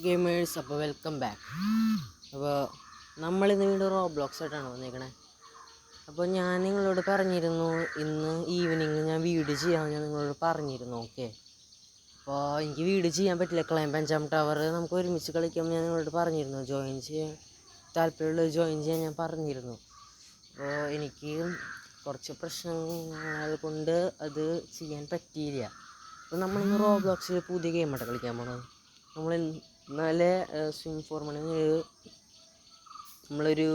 Gamers. അപ്പോൾ welcome back. അപ്പോൾ നമ്മളിന്ന് വീണ്ടും റോബ്ലോക്സ് ആയിട്ടാണ് വന്നിരിക്കണേ. അപ്പോൾ ഞാൻ നിങ്ങളോട് പറഞ്ഞിരുന്നു ഇന്ന് ഈവനിങ് ഞാൻ വീഡിയോ ചെയ്യാമെന്ന് ഞാൻ നിങ്ങളോട് പറഞ്ഞിരുന്നു. ഓക്കെ, അപ്പോൾ എനിക്ക് വീഡിയോ ചെയ്യാൻ പറ്റില്ല. ക്ലൈം പഞ്ചാം ടവർ നമുക്ക് ഒരുമിച്ച് കളിക്കാം ഞാൻ നിങ്ങളോട് പറഞ്ഞിരുന്നു. ജോയിൻ ചെയ്യാൻ താല്പര്യമുള്ളത് ജോയിൻ ചെയ്യാൻ ഞാൻ പറഞ്ഞിരുന്നു. അപ്പോൾ എനിക്ക് കുറച്ച് പ്രശ്നങ്ങൾ കൊണ്ട് അത് ചെയ്യാൻ പറ്റിയില്ല. അപ്പോൾ നമ്മളിന്ന് റോബ്ലോക്സിൽ പുതിയ ഗെയിമായിട്ട് കളിക്കാൻ പോകണം. നമ്മൾ ഇന്നലെ സ്വിം ഫോർ മണി നമ്മളൊരു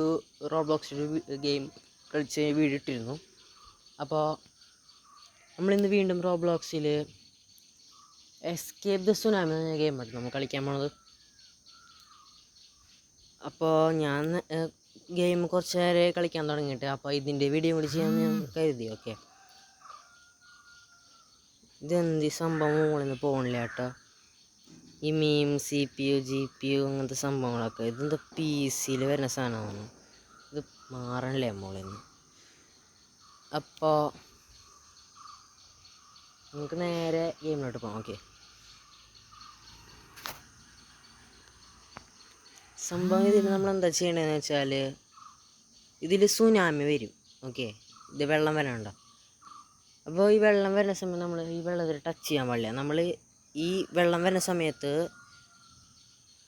റോബ്ലോക്സിൽ ഗെയിം കളിച്ച് വീഡിയോ ഇട്ടിരുന്നു. അപ്പോൾ നമ്മളിന്ന് വീണ്ടും റോബ്ലോക്സിൽ എസ്കേപ്പ് ദ സുനാമി എന്ന ഗെയിമായിട്ട് നമ്മൾ കളിക്കാൻ പോണത്. അപ്പോൾ ഞാൻ ഗെയിം കുറച്ച് നേരം കളിക്കാൻ തുടങ്ങിയിട്ട് അപ്പോൾ ഇതിൻ്റെ വീഡിയോ കൂടി ചെയ്യാൻ ഞാൻ കരുതി. ഓക്കെ, ഇതെന്ത് സംഭവം മുകളിൽ പോകണില്ല കേട്ടോ. ഈ മീം CPU GPU അങ്ങനത്തെ സംഭവങ്ങളൊക്കെ ഇതെന്താ പി സിയിൽ വരുന്ന സാധനമാണ്. ഇത് മാറണില്ലേ മുകളിൽ നിന്ന്. അപ്പോൾ നമുക്ക് നേരെ ഗെയിമിലോട്ട് പോകാം. ഓക്കെ, സംഭവം ഇതിൽ നമ്മൾ എന്താ ചെയ്യേണ്ടതെന്ന് വെച്ചാൽ ഇതിൽ സുനാമി വരും. ഓക്കെ, ഇത് വെള്ളം വരാനുണ്ടോ. അപ്പോൾ ഈ വെള്ളം വരുന്ന സമയത്ത് നമ്മൾ ഈ വെള്ളത്തിൽ ടച്ച് ചെയ്യാൻ പാടില്ല. നമ്മൾ ഈ വെള്ളം വരുന്ന സമയത്ത്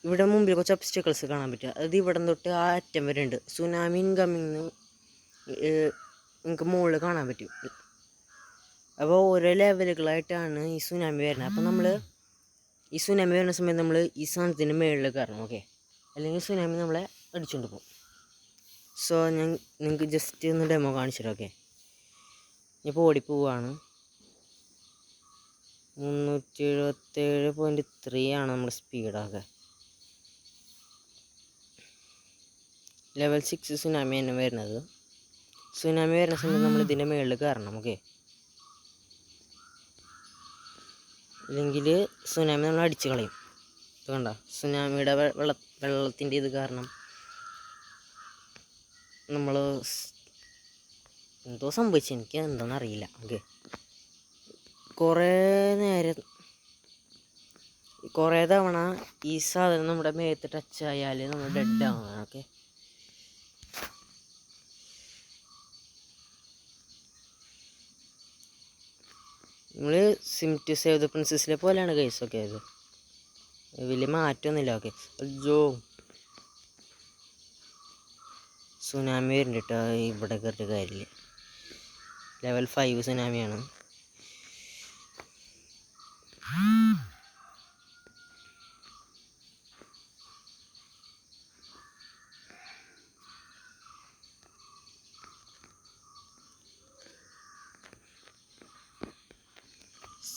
ഇവിടെ മുമ്പിൽ കുറച്ച് ഒബ്സ്റ്റക്കിൾസ് കാണാൻ പറ്റുക. അത് ഇവിടെ തൊട്ട് ആ അറ്റം വരെ ഉണ്ട്. സുനാമി ഇൻകമ്മിങ് നിങ്ങൾക്ക് മുകളിൽ കാണാൻ പറ്റും. അപ്പോൾ ഓരോ ലെവലുകളായിട്ടാണ് ഈ സുനാമി വരുന്നത്. അപ്പോൾ നമ്മൾ ഈ സുനാമി വരുന്ന സമയത്ത് നമ്മൾ ഈ സാധനത്തിൻ്റെ മുകളിൽ കയറണം. ഓക്കെ, അല്ലെങ്കിൽ സുനാമി നമ്മളെ അടിച്ചുകൊണ്ട് പോകും. സോ ഞാൻ നിങ്ങൾക്ക് ജസ്റ്റ് ഒന്ന് ഡെമോ കാണിച്ചിട്ട്. ഓക്കെ, ഇപ്പോൾ ഓടിപ്പോവാണ്. 377.3 ആണ് നമ്മുടെ സ്പീഡൊക്കെ. ലെവൽ 6 സുനാമി തന്നെ വരുന്നത്. സുനാമി വരുന്ന സമയത്ത് നമ്മൾ ഇതിൻ്റെ മുകളിൽ കയറണം. ഓക്കെ, ഇല്ലെങ്കിൽ സുനാമി നമ്മൾ അടിച്ച് കളയും. ഇത് കണ്ട, സുനാമിയുടെ വെള്ളത്തിൻ്റെ ഇത് കാരണം നമ്മൾ എന്തോ സംഭവിച്ചു, എനിക്ക് എന്താണെന്ന് അറിയില്ല. ഓക്കെ, കുറേ തവണ ഈ സാധനം നമ്മുടെ മേത്ത് ടച്ച് ആയാൽ നമ്മൾ ഡെഡ് ആവണം. ഓക്കെ, നമ്മൾ സിം ടു സേവ് ദ പ്രിൻസസിലെ പോലെയാണ് ഗൈസ്. ഓക്കെ, ഇത് വലിയ മാറ്റമൊന്നുമില്ല. ഓക്കെ, ജോ സുനാമി വരുന്നുണ്ട് കേട്ടോ. ഇവിടെ കയറിയിട്ട് കാര്യമില്ല. ലെവൽ 5 സുനാമിയാണ്.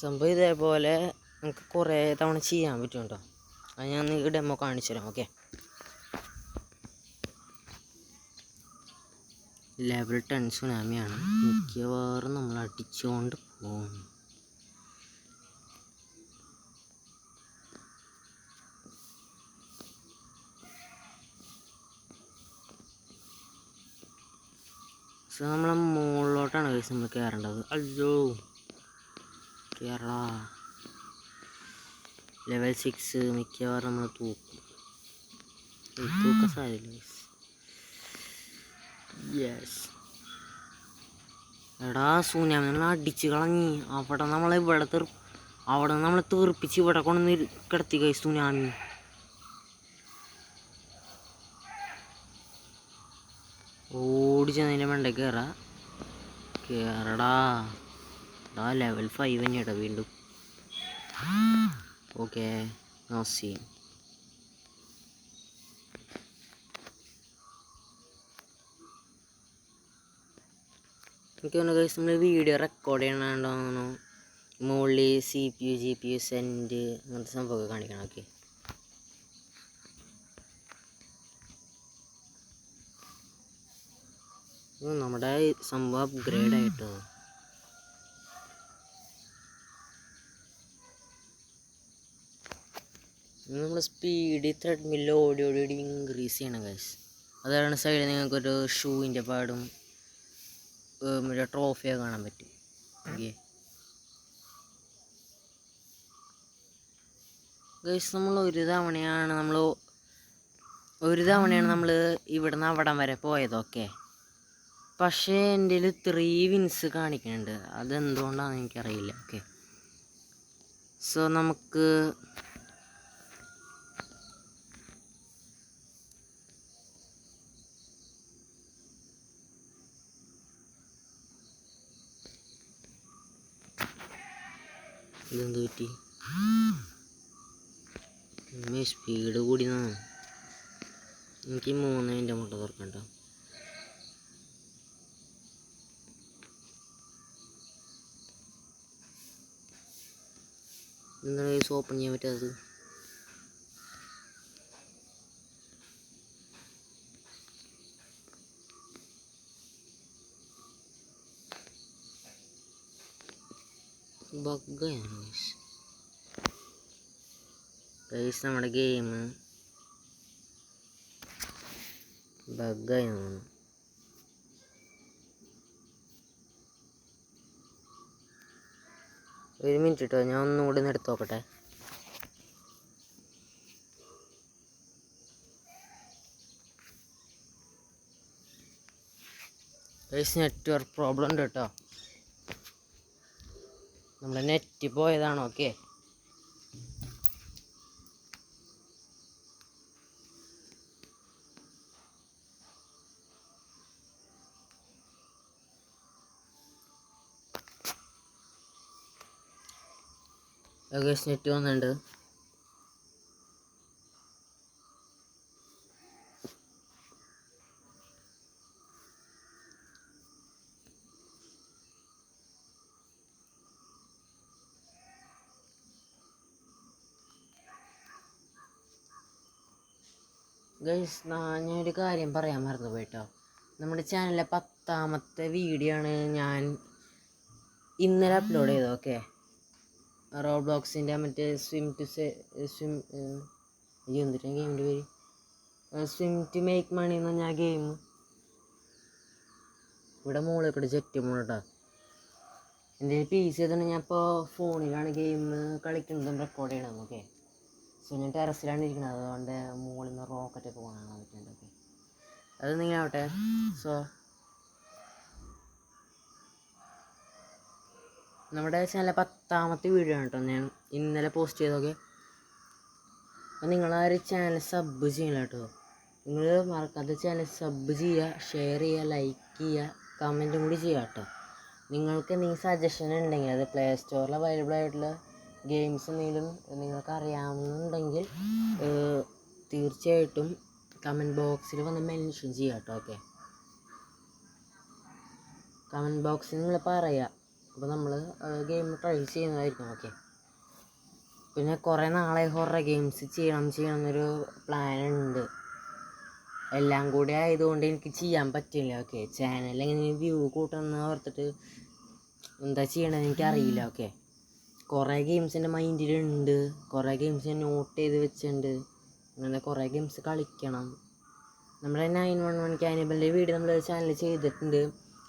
സംഭവം ഇതേപോലെ നമുക്ക് കുറേ തവണ ചെയ്യാൻ പറ്റും കേട്ടോ. അത് ഞാൻ നിങ്ങൾക്ക് ഡെമോ കാണിച്ചു തരാം. Okay, level 10 സുനാമിയാണ്. മിക്കവാറും നമ്മൾ അടിച്ചുകൊണ്ട് പോകും. സോ നമ്മളെ മുകളിലോട്ടാണ് കഴിച്ച് നമ്മൾ കയറേണ്ടത്. അയ്യോ കേരള ലെവൽ 6 മിക്കവാറും നമ്മൾ തൂക്കും. തൂക്ക സാധ്യത. യെസ്, എടാ സുനാമി നമ്മൾ അടിച്ച് കളഞ്ഞി. അവിടെ നമ്മളെ തെറിപ്പിച്ച് ഇവിടെ കൊണ്ടുവന്ന് കിടത്തി കൈ സുനാമി. ഓടിച്ചതിൻ്റെ മണ്ടേ കയറടാ. ലെവൽ 5 തന്നെയാട്ടോ വീണ്ടും. Okay, no scene. എനിക്ക് തോന്നുന്നു ഗൈസ് നമ്മൾ വീഡിയോ റെക്കോർഡ് ചെയ്യണോന്ന് മുകളിൽ CPU GPU സെൻറ്റ് അങ്ങനത്തെ സംഭവമൊക്കെ കാണിക്കണം. ഓക്കെ, നമ്മുടെ സംഭവം അപ്ഗ്രേഡ് ആയിട്ടോ. നമ്മൾ സ്പീഡ് ത്രെഡ്മില്ല് ഓടി ഇൻക്രീസ് ചെയ്യണം ഗൈസ്. അതാണ് സൈഡിൽ നിങ്ങൾക്കൊരു ഷൂവിൻ്റെ പാടും മറ്റേ ട്രോഫിയൊക്കെ കാണാൻ പറ്റും. ഓക്കെ, ഗൈസ് നമ്മൾ ഒരു തവണയാണ് നമ്മൾ ഇവിടുന്ന് അവിടം വരെ പോയതൊക്കെ. പക്ഷേ എൻ്റെ കയ്യിൽ 3 വിൻസ് കാണിക്കുന്നുണ്ട്. അതെന്തുകൊണ്ടാണെന്ന് എനിക്കറിയില്ല. ഓക്കെ, സോ നമുക്ക് ഇതെന്ത് പറ്റി? സ്പീഡ് കൂടി എനിക്ക് 3 മിനിറ്റ് മുട്ട തുറക്കണ്ട. എന്താണ് ഓപ്പൺ ചെയ്യാൻ പറ്റാത്തത്? ബഗ്ഗാണ് ഗൈസ്, നമ്മുടെ ഗെയിം ബഗ്ഗായി തോന്നുന്നു. ഒരു മിനിറ്റ് കേട്ടോ, ഞാൻ ഒന്നുകൂടി എടുത്ത് നോക്കട്ടെ. ഗൈസ്, നെറ്റ്വർക്ക് പ്രോബ്ലം ഉണ്ട് കേട്ടോ. നമ്മുടെ നെറ്റ് പോയതാണ്. ഓക്കെ, ഗൈസ് നെറ്റ് വന്നിട്ടുണ്ട്. ഗൈസ്, ഞാനൊരു കാര്യം പറയാൻ മറന്നു പോയിട്ടോ. നമ്മുടെ ചാനലിലെ 10ാമത്തെ വീഡിയോ ആണ് ഞാൻ ഇന്നലെ അപ്ലോഡ് ചെയ്തത്. ഓക്കെ, റോബ്ലോക്സിൻ്റെ മറ്റേ എന്തിട്ടാ ഗെയിമിൻ്റെ പേര്? സ്വിം ടു മേക്ക് മണി എന്ന് പറഞ്ഞാൽ ഗെയിം. ഇവിടെ മുകളിൽ കൂടെ ജെറ്റ് പോകട്ടോ. എൻ്റെ PC ചെയ്തിട്ട് ഞാൻ ഇപ്പോൾ ഫോണിലാണ് ഗെയിം കളിക്കുന്നതും റെക്കോർഡ് ചെയ്യണം. ഓക്കെ, സോ ഞാൻ ടെറസിലാണ് ഇരിക്കുന്നത്. അതുകൊണ്ട് മുകളിൽ നിന്ന് റോക്കറ്റൊക്കെ പോകാൻ പറ്റുന്നുണ്ട്. ഓക്കെ, അത് നീങ്ങാവട്ടെ. സോ നമ്മുടെ ചാനലിലെ 10ാമത്തെ വീഡിയോ ആണ് കേട്ടോ ഞാൻ ഇന്നലെ പോസ്റ്റ് ചെയ്തൊക്കെ. അപ്പോൾ നിങ്ങളാരും ചാനൽ സബ് ചെയ്യണം കേട്ടോ. നിങ്ങൾ മറക്കാതെ ചാനൽ സബ് ചെയ്യുക, ഷെയർ ചെയ്യുക, ലൈക്ക് ചെയ്യുക, കമൻറ്റും കൂടി ചെയ്യുക കേട്ടോ. നിങ്ങൾക്ക് എന്തെങ്കിലും സജഷൻ ഉണ്ടെങ്കിൽ, അത് പ്ലേ സ്റ്റോറിൽ അവൈലബിൾ ആയിട്ടുള്ള ഗെയിംസ് എന്തെങ്കിലും നിങ്ങൾക്ക് അറിയാവുന്നുണ്ടെങ്കിൽ തീർച്ചയായിട്ടും കമൻറ്റ് ബോക്സിൽ വന്ന് മെൻഷൻ ചെയ്യുക കേട്ടോ. ഓക്കെ, കമൻറ്റ് ബോക്സിൽ നിങ്ങൾ പറയുക. അപ്പോൾ നമ്മൾ ഗെയിം ട്രൈ ചെയ്യുന്നതായിരിക്കും. ഓക്കെ, പിന്നെ കുറേ നാളെ ഹൊറർ ഗെയിംസ് ചെയ്യണം എന്നൊരു പ്ലാൻ ഉണ്ട്. എല്ലാം കൂടി ആയതുകൊണ്ട് എനിക്ക് ചെയ്യാൻ പറ്റില്ല. ഓക്കെ, ചാനൽ എങ്ങനെ വ്യൂ കൂട്ടണമെന്ന് ഓർത്തിട്ട് എന്താ ചെയ്യണമെന്ന് എനിക്കറിയില്ല. ഓക്കെ, കുറേ ഗെയിംസ് എൻ്റെ മൈൻഡിലുണ്ട്, കുറേ ഗെയിംസ് ഞാൻ നോട്ട് ചെയ്ത് വെച്ചിട്ടുണ്ട്. അങ്ങനെ കുറേ ഗെയിംസ് കളിക്കണം. നമ്മുടെ 911 കാനിബലിൻ്റെ വീഡിയോ നമ്മൾ ചാനൽ ചെയ്തിട്ടുണ്ട്.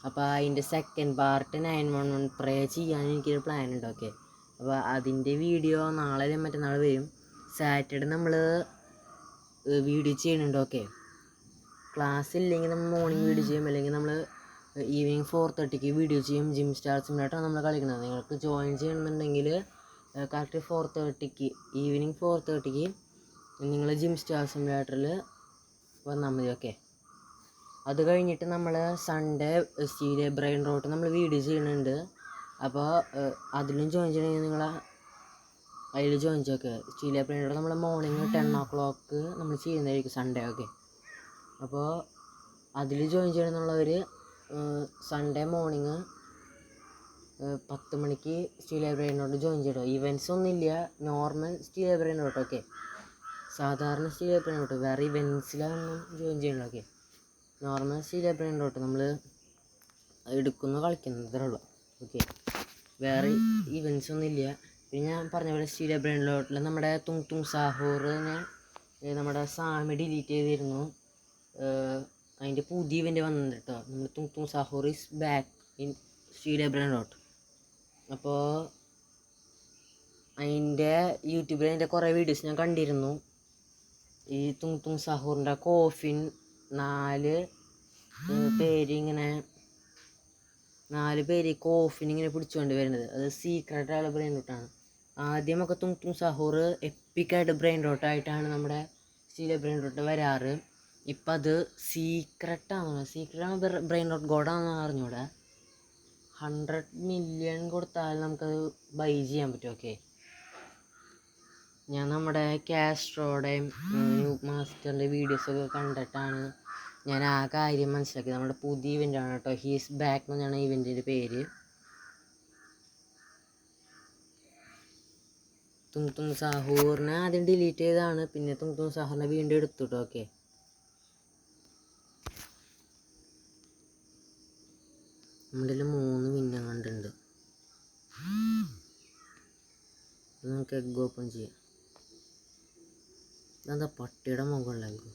അപ്പോൾ അതിൻ്റെ സെക്കൻഡ് പാർട്ട് 911 പ്രേ ചെയ്യാൻ എനിക്കൊരു പ്ലാൻ ഉണ്ട്. ഓക്കെ, അപ്പോൾ അതിൻ്റെ വീഡിയോ നാളെ മറ്റന്നാൾ വരും. സാറ്റർഡേ നമ്മൾ വീഡിയോ ചെയ്യുന്നുണ്ട്. ഓക്കെ, ക്ലാസ് ഇല്ലെങ്കിൽ നമ്മൾ മോർണിംഗ് വീഡിയോ ചെയ്യും, അല്ലെങ്കിൽ നമ്മൾ ഈവനിങ് 4:30 വീഡിയോ ചെയ്യും. ജിം സ്റ്റാർ സിമുലേറ്ററാണ് നമ്മൾ കളിക്കുന്നത്. നിങ്ങൾക്ക് ജോയിൻ ചെയ്യണമെന്നുണ്ടെങ്കിൽ കറക്റ്റ് 4:30 ഈവനിങ് 4:30 നിങ്ങൾ ജിം സ്റ്റാർ സിമുലേറ്ററിൽ വന്നാൽ മതി. ഓക്കെ, അത് കഴിഞ്ഞിട്ട് നമ്മൾ സൺഡേ സ്റ്റീലെ ബ്രെയിൻ റോട്ട് നമ്മൾ വീഡിയോ ചെയ്യുന്നുണ്ട്. അപ്പോൾ അതിലും ജോയിൻ ചെയ്യണമെങ്കിൽ നിങ്ങൾ അതിൽ ജോയിൻ ചെയ്യൊക്കെ. സ്റ്റീലെ ബ്രെയിൻ റോട്ട് നമ്മൾ മോർണിംഗ് 10 o'clock നമ്മൾ ചെയ്യുന്നതായിരിക്കും സൺഡേ. ഓക്കെ, അപ്പോൾ അതിൽ ജോയിൻ ചെയ്യണമെന്നുള്ളവർ സൺഡേ മോർണിംഗ് 10 മണിക്ക് സ്റ്റീൽ ലൈബ്രറിനോട് ജോയിൻ ചെയ്തോ. ഇവൻറ്റ്സ് ഒന്നുമില്ല, നോർമൽ സ്റ്റീൽ ലൈബ്രറിനോട്ട്. ഓക്കെ, സാധാരണ സ്റ്റീൽ ലൈബ്രറിനോട്ട്, വേറെ ഇവൻറ്റ്സിലൊന്നും ജോയിൻ ചെയ്യണം. ഓക്കെ, നോർമൽ സ്റ്റീൽ ലൈബ്രറിനോട്ട് നമ്മൾ എടുക്കുന്ന കളിക്കുന്നതേ ഉള്ളൂ. ഓക്കെ, വേറെ ഇവൻറ്റ്സ് ഒന്നുമില്ല. പിന്നെ ഞാൻ പറഞ്ഞ പോലെ സ്റ്റീൽ ലൈബ്രറിനോട്ടിൽ നമ്മുടെ തുങ് സാഹൂറിനെ നമ്മുടെ സാമി ഡിലീറ്റ് ചെയ്തിരുന്നു. അതിൻ്റെ പുതിയ ഇവൻ്റ് വന്നിട്ടുണ്ട് കേട്ടോ. നമ്മൾ തുങ് Zahoor is back in steel ലൈബ്രറിനോട്ട്. അപ്പോൾ അതിൻ്റെ യൂട്യൂബിൽ അതിൻ്റെ കുറേ വീഡിയോസ് ഞാൻ കണ്ടിരുന്നു. ഈ തുങ് സഹൂറിൻ്റെ കോഫിൻ 4 പേര് കോഫിൻ ഇങ്ങനെ പിടിച്ചുകൊണ്ട് വരുന്നത്. അത് സീക്രട്ടായുള്ള ബ്രെയിൻ റോട്ടാണ്. ആദ്യമൊക്കെ തുങ് സഹൂർ എപ്പിക്കായിട്ട് ബ്രെയിൻ റോട്ടായിട്ടാണ് നമ്മുടെ സ്റ്റീലെ ബ്രെയിൻ റോട്ട് വരാറ്. ഇപ്പം അത് സീക്രട്ടാണ് ബ്രെയിൻ റോട്ട് ഗോഡാണെന്ന് അറിഞ്ഞൂടെ. 100 മില്യൺ കൊടുത്താൽ നമുക്കത് ബൈ ചെയ്യാൻ പറ്റും. ഓക്കെ, ഞാൻ നമ്മുടെ കാസ്ട്രോയുടെയും മാസ്റ്ററിൻ്റെ വീഡിയോസൊക്കെ കണ്ടിട്ടാണ് ഞാൻ ആ കാര്യം മനസ്സിലാക്കിയത്. നമ്മുടെ പുതിയ ഇവൻ്റാണ് കേട്ടോ, ഹീസ് ബാക്ക് എന്നാണ് ഇവൻ്റിൻ്റെ പേര്. തുങ് സഹൂറിനെ ആദ്യം ഡിലീറ്റ് ചെയ്തതാണ്, പിന്നെ തുങ് സഹൂറിനെ വീണ്ടും എടുത്തു കേട്ടോ. ഓക്കെ, നമ്മുടെ 3 വിന്നം കണ്ടുണ്ട്. നമുക്ക് എഗ് ഓപ്പൺ ചെയ്യാം. ഇതെന്താ പട്ടിയുടെ മുകളിലെ എഗ്?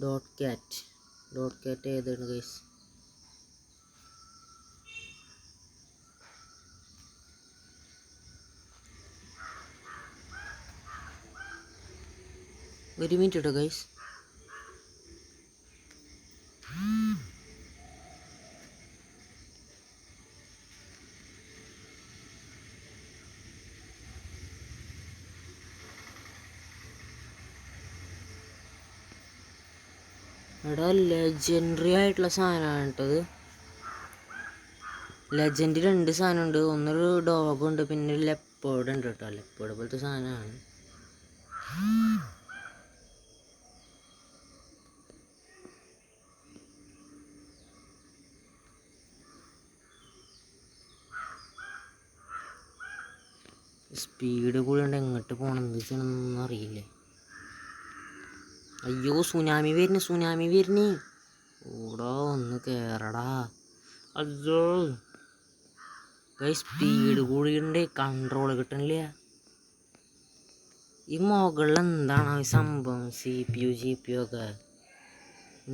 ഡോട്ട് ക്യാറ്റ് ഏതാണ് ഗൈസ്? ഒരു മിനിറ്റ് കേട്ടോ ഗൈസ്. എടാ ലെജൻഡറി ആയിട്ടുള്ള സാധനമാണ് കേട്ടത്. ലെജൻഡ് 2 സാധനമുണ്ട്. ഒന്നൊരു ഡോഗുണ്ട്, പിന്നെ ഒരു ലെപ്പേർഡ് ഉണ്ട് കേട്ടോ. ലെപ്പേർഡ് പോലത്തെ സാധനമാണ്. സ്പീഡ് കൂടി ഉണ്ട്. എങ്ങോട്ട് പോകണം എന്ത് ചെയ്യണമെന്നൊന്നും അറിയില്ലേ. അയ്യോ, സുനാമി വരുന്നു. ഓടാ, ഒന്ന് കയറടാ. അയ്യോ ഗൈസ്, സ്പീഡ് കൂടിയുണ്ട്, കൺട്രോൾ കിട്ടണില്ല. ഈ മുകളിൽ എന്താണ് സംഭവം? CPU GPU ഒക്കെ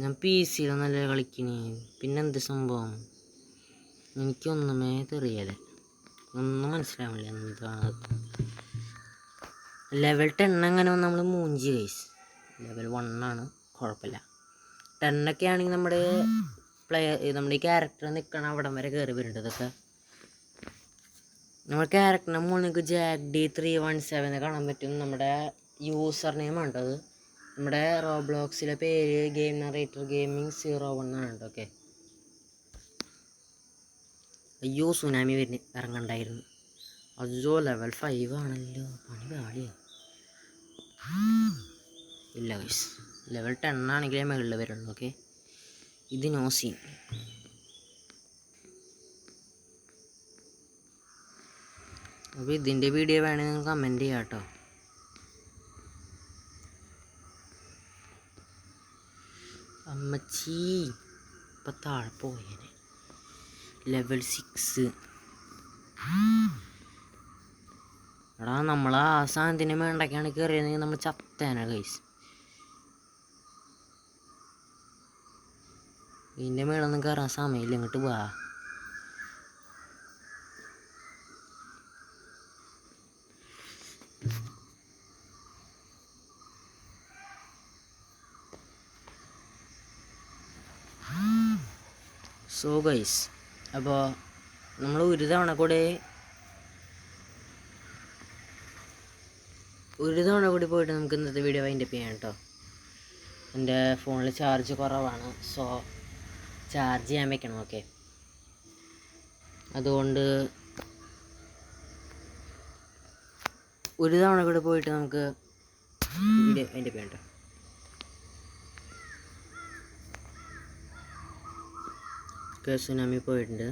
ഞാൻ PC-ലൊന്നല്ലേ കളിക്കണേ, പിന്നെന്ത് സംഭവം? എനിക്കൊന്നുമേ തെറിയല്ലേ, ഒന്നും മനസ്സിലാവില്ല എന്താണ്. ലെവൽ 10 അങ്ങനെ നമ്മൾ മൂഞ്ചി ഗൈസ്. ലെവൽ 1 ആണ്, കുഴപ്പമില്ല. 10 ഒക്കെ ആണെങ്കിൽ നമ്മുടെ ഈ ക്യാരക്ടർ നിൽക്കണം അവിടം വരെ കയറി വരുന്നുണ്ട്. ഇതൊക്കെ നമ്മുടെ ക്യാരക്ടറിൻ്റെ മുകളിൽ നിങ്ങൾക്ക് JackD317 കാണാൻ പറ്റും. നമ്മുടെ യൂസർ നെയിം ആണ് അത്. നമ്മുടെ റോബ്ലോക്സിലെ പേര് ഗെയിം നറേറ്റർ ഗെയിമിംഗ് 01 ആണ് കേട്ടോ. ഓക്കെ, അയ്യോ സുനാമി ഇറങ്ങണ്ടായിരുന്നു. അയ്യോ ലെവൽ 5 ആണല്ലോ, പണി പാളിയോ. ഇല്ല ഗൈസ്, ലെവൽ 10 ആണെങ്കിലേ മുകളിൽ വരുള്ളൂ. ഓക്കെ, ഇത് നോ സീൻ. അപ്പോൾ ഇതിൻ്റെ വീഡിയോ വേണമെങ്കിൽ നിങ്ങൾ കമൻറ്റ് ചെയ്യാം കേട്ടോ. അമ്മച്ചി ഇപ്പം താഴെ പോയേനെ. ലെവൽ 6. എടാ, നമ്മൾ ആ സാധനത്തിന് വേണ്ടൊക്കെയാണ് കയറിയതെങ്കിൽ നമ്മൾ ചത്തേനെ ഗൈസ്. ഇതിൻ്റെ മേളൊന്നും കയറാൻ സമയമില്ല, ഇങ്ങോട്ട് വാ. സോ ഗൈസ്, അപ്പോൾ നമ്മൾ ഒരു തവണ കൂടി പോയിട്ട് നമുക്ക് ഇന്നത്തെ വീഡിയോ വൈൻഡപ്പ് ചെയ്യാം കേട്ടോ. എൻ്റെ ഫോണിൽ ചാർജ് കുറവാണ്, സോ ചാർജ് ചെയ്യാൻ വെക്കണം. ഓക്കെ, അതുകൊണ്ട് ഒരു തവണ കൂടി പോയിട്ട് നമുക്ക് വീഡിയോ വൈൻഡപ്പ് ചെയ്യാം കേട്ടോ. സുനാമി പോയിട്ടുണ്ട്,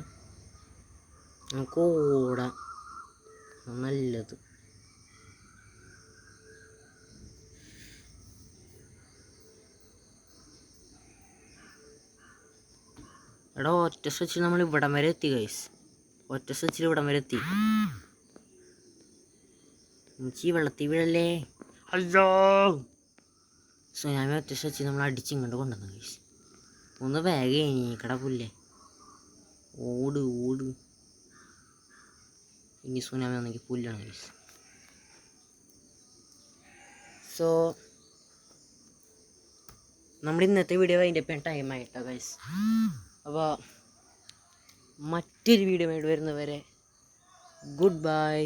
നമുക്ക് ഓടാം, നല്ലത്. എടാ, ഒറ്റ സ്വിച്ചിൽ നമ്മൾ ഇവിടം വരെ എത്തി ഗൈസ്. ഇവിടം വരെ എത്തി. വെള്ളത്തിൽ വീഴല്ലേ. അയ്യോ, സുനാമി ഒറ്റ സ്വിച്ചിൽ നമ്മൾ അടിച്ചിങ്ങോട്ട് കൊണ്ടുവന്നു ഗൈസ്. ഒന്ന് വേഗം എണീക്കട പുല്ലേ. ഓട്. ഇനി സുനാമി വന്നെങ്കിൽ പുല്ലാണ് ഗൈസ്. സോ നമ്മുടെ ഇന്നത്തെ വീഡിയോ അതിൻ്റെ ഇപ്പം ടൈമായിട്ടോ ഗൈസ്. അപ്പോൾ മറ്റൊരു വീഡിയോ ആയിട്ട് വരുന്നവരെ ഗുഡ് ബൈ.